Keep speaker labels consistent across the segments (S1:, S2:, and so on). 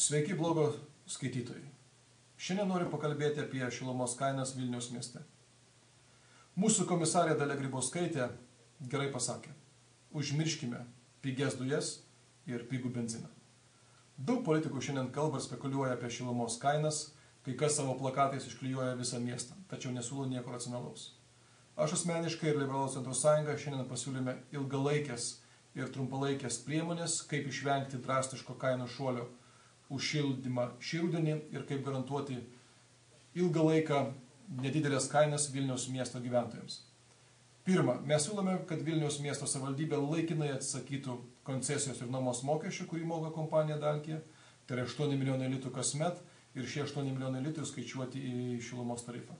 S1: Sveiki blogo skaitytojai. Šiandien noriu pakalbėti apie šilumos kainas Vilniaus mieste. Mūsų komisarė Dalia Grybauskaitė gerai pasakė: užmirškime pigias dujas ir pigų benziną. Daug politikų šiandien kalba ir spekuliuoja apie šilumos kainas, kai kas savo plakatais išklijuoja visą miestą, tačiau nesiūlo nieko racionalaus. Aš asmeniškai ir Liberalų centro sąjunga šiandien pasiūlėme ilgalaikės ir trumpalaikės priemonės, kaip išvengti drastiško kainų šuolio už šildymą šį rudenį ir kaip garantuoti ilgą laiką nedidelės kainas Vilniaus miesto gyventojams. Pirma, mes siūlome, kad Vilniaus miesto savivaldybė laikinai atsakytų koncesijos ir nuomos mokesčių, kurį moka kompanija Dalkija, tai yra 8 milijonai litų kasmet ir šie 8 milijonai litų skaičiuoti į šilumos tarifą.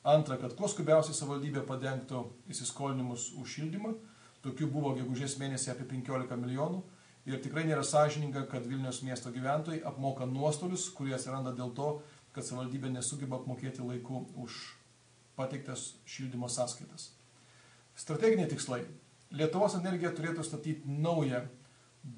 S1: Antra, kad kuo skubiausiai savivaldybė padengtų įsiskolinimus už šildymą, tokių buvo gegužės mėnesį apie 15 milijonų. Ir tikrai nėra sąžininga, kad Vilniaus miesto gyventojai apmoka nuostolius, kurie atsiranda dėl to, kad savivaldybė nesugeba apmokėti laiku už pateiktas šildymo sąskaitas. Strateginiai tikslai. Lietuvos energija turėtų statyti naują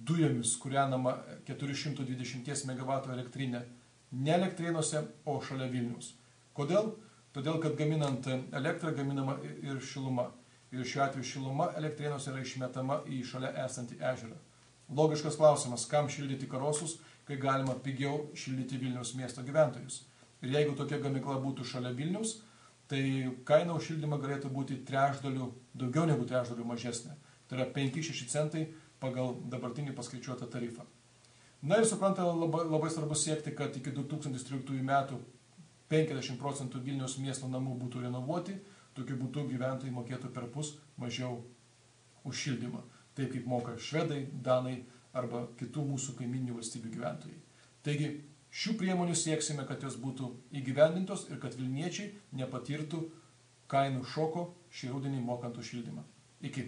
S1: dujomis kūrenamą 420 MW elektrinę ne Elektrėnuose, o šalia Vilniaus. Kodėl? Todėl, kad gaminant elektrą gaminama ir šiluma. Ir šiuo atveju šiluma Elektrėnuose yra išmetama į šalia esantį ežerą. Logiškas klausimas, kam šildyti karosus, kai galima pigiau šildyti Vilniaus miesto gyventojus. Ir jeigu tokia gamykla būtų šalia Vilniaus, tai kaina už šildymą galėtų būti daugiau negu trečdaliu mažesnė. Tai yra 5-6 centai pagal dabartinį paskaičiuotą tarifą. Na ir suprantama, labai svarbu siekti, kad iki 2013 metų 50% Vilniaus miesto namų būtų renovuoti, tokiu būdu gyventojai mokėtų perpus mažiau už šildymą. Taip kaip moka švedai, danai arba kitų mūsų kaiminių valstybių gyventojai. Taigi, šių priemonių sieksime, kad jos būtų įgyvendintos ir kad vilniečiai nepatirtų kainų šoko šį rudenį mokant už šildymą. Iki.